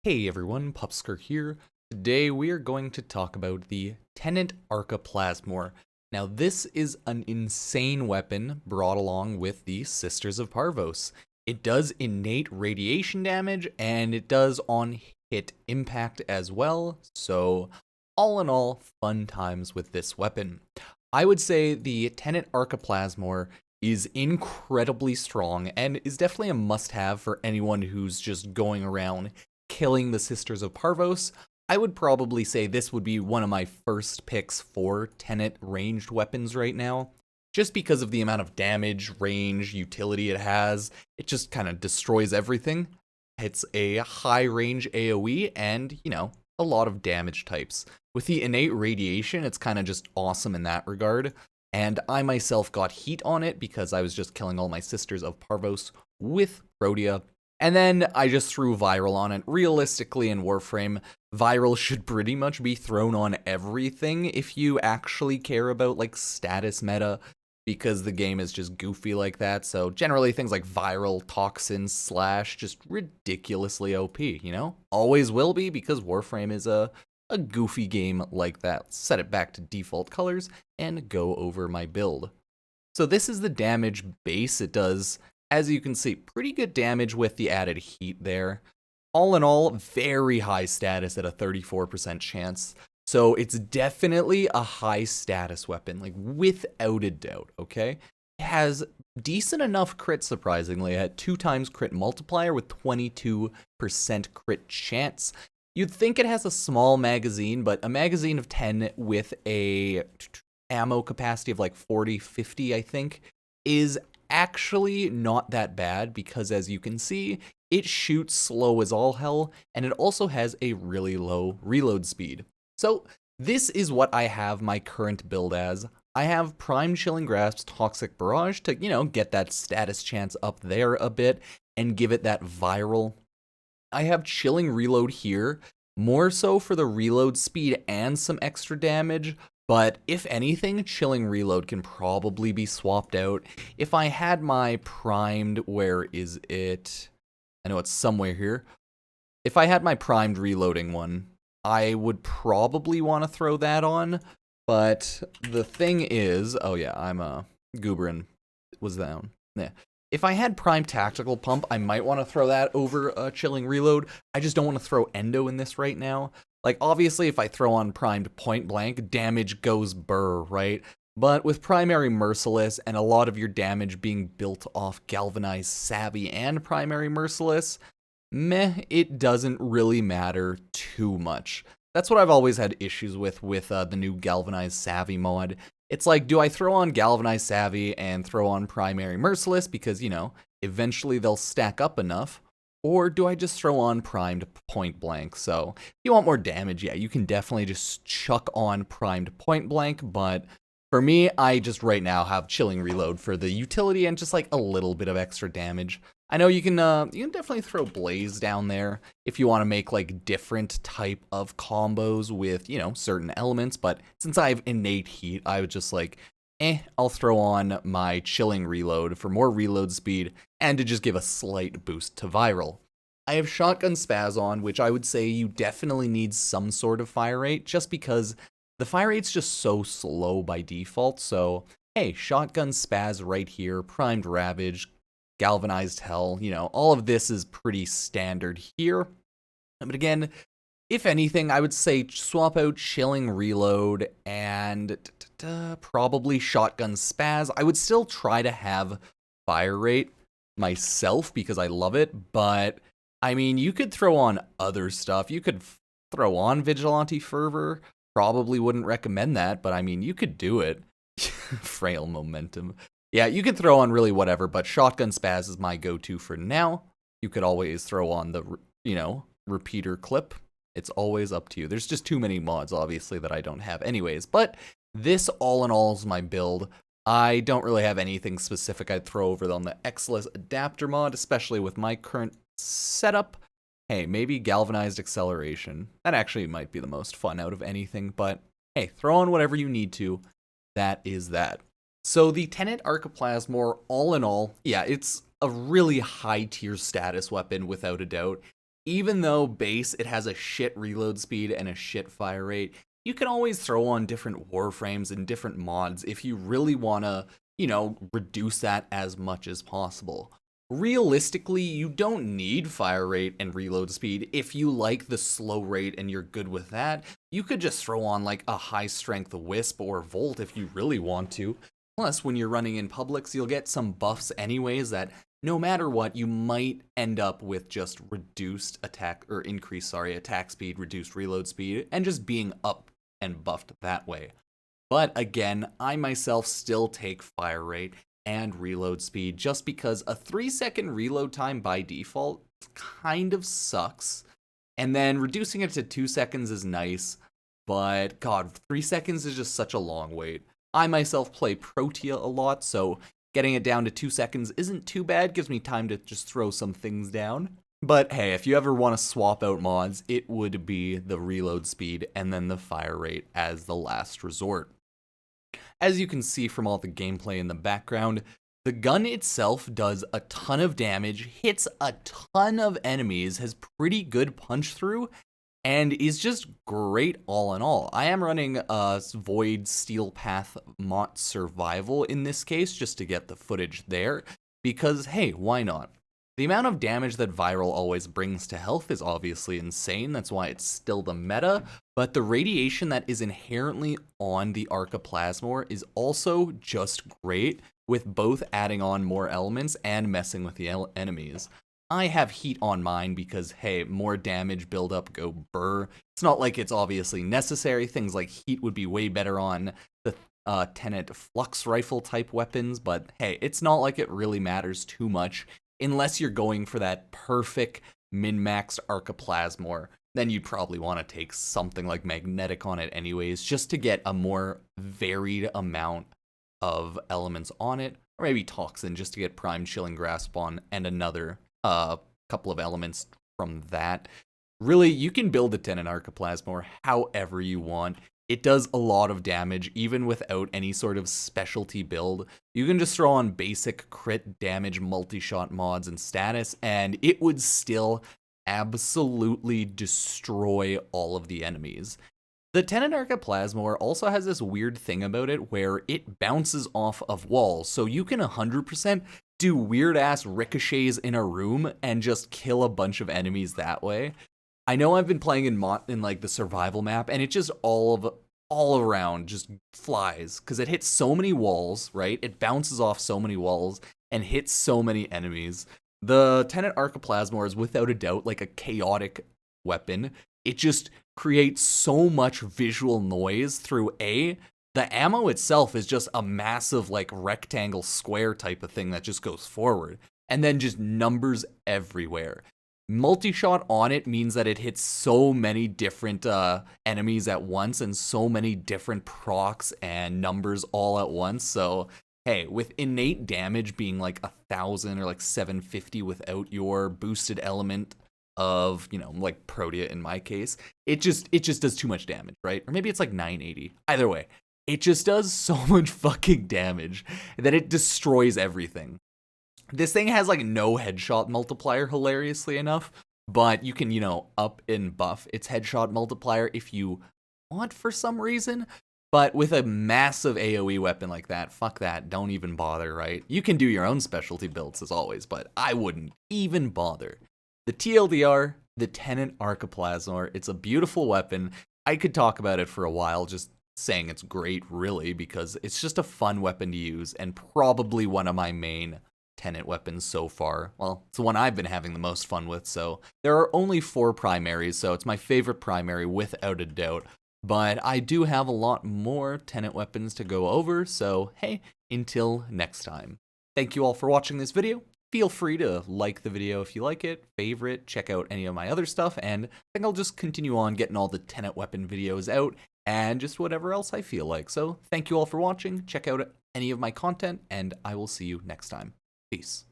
Hey everyone, Pupsker here. Today we are going to talk about the Tenet Arca Plasmor. Now this is an insane weapon brought along with the Sisters of Parvos. It does innate radiation damage and it does on hit impact as well, so all in all, fun times with this weapon. I would say the Tenet Arca Plasmor is incredibly strong and is definitely a must-have for anyone who's just going around killing the Sisters of Parvos. I would probably say this would be one of my first picks for Tenet ranged weapons right now, just because of the amount of damage, range, utility it has. It just kind of destroys everything. It's a high range AoE and, a lot of damage types. With the innate radiation, it's kind of just awesome in that regard. And I myself got heat on it because I was just killing all my Sisters of Parvos with Protea. And then I just threw Viral on it. Realistically, in Warframe, Viral should pretty much be thrown on everything if you actually care about, like, status meta, because the game is just goofy like that. So generally things like Viral, Toxin, Slash, just ridiculously OP, Always will be, because Warframe is a goofy game like that. Set it back to default colors and go over my build. So this is the damage base. It does, as you can see, pretty good damage with the added heat there. All in all, very high status at a 34% chance. So it's definitely a high status weapon, like without a doubt, okay? It has decent enough crit, surprisingly, at 2 times crit multiplier with 22% crit chance. You'd think it has a small magazine, but a magazine of 10 with a ammo capacity of like 40, 50, I think, is actually not that bad, because as you can see, it shoots slow as all hell, and it also has a really low reload speed. So this is what I have my current build as. I have Prime Chilling Grasp, Toxic Barrage to, get that status chance up there a bit and give it that viral. I have Chilling Reload here, more so for the reload speed and some extra damage, but if anything, Chilling Reload can probably be swapped out. If I had my primed, where is it? I know it's somewhere here. If I had my primed reloading one, I would probably want to throw that on, but the thing is, oh yeah, I'm Gooberin was down. Yeah. If I had Prime Tactical Pump, I might want to throw that over Chilling Reload. I just don't want to throw Endo in this right now. Like, obviously, if I throw on Primed Point Blank, damage goes burr, right? But with Primary Merciless and a lot of your damage being built off Galvanized Savvy and Primary Merciless, it doesn't really matter too much. That's what I've always had issues with the new Galvanized Savvy mod. It's like, do I throw on Galvanized Savvy and throw on Primary Merciless because, eventually they'll stack up enough? Or do I just throw on Primed Point Blank? So, if you want more damage, yeah, you can definitely just chuck on Primed Point Blank, but for me, I just right now have Chilling Reload for the utility and just like a little bit of extra damage. I know you can definitely throw Blaze down there if you want to make like different type of combos with, certain elements, but since I have innate heat, I would just like, I'll throw on my Chilling Reload for more reload speed and to just give a slight boost to Viral. I have Shotgun Spaz on, which I would say you definitely need some sort of fire rate, just because the fire rate's just so slow by default. So, hey, Shotgun Spaz right here, Primed Ravage, Galvanized Hell, all of this is pretty standard here. But again, if anything, I would say swap out Chilling Reload and probably Shotgun Spaz. I would still try to have fire rate myself because I love it, but I mean, you could throw on other stuff. You could throw on Vigilante Fervor. Probably wouldn't recommend that, but I mean, you could do it. Frail momentum. Yeah, you could throw on really whatever, but Shotgun Spaz is my go-to for now. You could always throw on the, repeater clip. It's always up to you. There's just too many mods, obviously, that I don't have anyways. But this, all in all, is my build. I don't really have anything specific I'd throw over on the Exilus Adapter mod, especially with my current setup. Hey, maybe Galvanized Acceleration. That actually might be the most fun out of anything, but hey, throw on whatever you need to. That is that. So the Tenet Arca Plasmor, all in all, yeah, it's a really high tier status weapon without a doubt. Even though base, it has a shit reload speed and a shit fire rate, you can always throw on different Warframes and different mods if you really want to, reduce that as much as possible. Realistically, you don't need fire rate and reload speed. If you like the slow rate and you're good with that, you could just throw on like a high strength Wisp or Volt if you really want to. Plus, when you're running in Publics, you'll get some buffs anyways that no matter what, you might end up with just reduced attack, or increased, attack speed, reduced reload speed, and just being up and buffed that way. But again, I myself still take fire rate and reload speed just because a 3-second reload time by default kind of sucks. And then reducing it to 2 seconds is nice, but god, 3 seconds is just such a long wait. I myself play Protea a lot, so getting it down to 2 seconds isn't too bad, gives me time to just throw some things down. But hey, if you ever want to swap out mods, it would be the reload speed and then the fire rate as the last resort. As you can see from all the gameplay in the background, the gun itself does a ton of damage, hits a ton of enemies, has pretty good punch through, and is just great all in all. I am running a Void Steel Path Mott Survival in this case, just to get the footage there, because hey, why not? The amount of damage that Viral always brings to health is obviously insane, that's why it's still the meta, but the radiation that is inherently on the Arca Plasmor is also just great, with both adding on more elements and messing with the enemies. I have heat on mine because, hey, more damage buildup, go burr. It's not like it's obviously necessary. Things like heat would be way better on the Tenet Flux Rifle type weapons, but hey, it's not like it really matters too much unless you're going for that perfect min-maxed Arca Plasmor. Then you'd probably want to take something like Magnetic on it anyways, just to get a more varied amount of elements on it, or maybe Toxin just to get Prime Chilling Grasp on, and another couple of elements from that. Really, you can build the Tenet Arca Plasmor however you want. It does a lot of damage, even without any sort of specialty build. You can just throw on basic crit damage multi-shot mods and status, and it would still absolutely destroy all of the enemies. The Tenet Arca Plasmor also has this weird thing about it where it bounces off of walls, so you can 100% do weird-ass ricochets in a room and just kill a bunch of enemies that way. I know I've been playing in like the survival map, and it just all around just flies because it hits so many walls, right? It bounces off so many walls and hits so many enemies. The Tenet Arca Plasmor is without a doubt like a chaotic weapon. It just creates so much visual noise through the ammo itself is just a massive like rectangle square type of thing that just goes forward, and then just numbers everywhere. Multi-shot on it means that it hits so many different enemies at once and so many different procs and numbers all at once. So hey, with innate damage being like 1,000 or like 750 without your boosted element of, like Protea in my case, it just does too much damage, right? Or maybe it's like 980. Either way, it just does so much fucking damage that it destroys everything. This thing has like no headshot multiplier, hilariously enough, but you can, up and buff its headshot multiplier if you want for some reason. But with a massive AoE weapon like that, fuck that, don't even bother, right? You can do your own specialty builds as always, but I wouldn't even bother. The TLDR, the Tenet Arca Plasmor, it's a beautiful weapon. I could talk about it for a while, just saying it's great, really, because it's just a fun weapon to use, and probably one of my main Tenet weapons so far. Well, it's the one I've been having the most fun with, so there are only 4 primaries, so it's my favorite primary without a doubt. But I do have a lot more Tenet weapons to go over, so hey, until next time. Thank you all for watching this video. Feel free to like the video if you like it, favorite, check out any of my other stuff, and I think I'll just continue on getting all the Tenet weapon videos out, and just whatever else I feel like. So thank you all for watching, check out any of my content, and I will see you next time. Peace.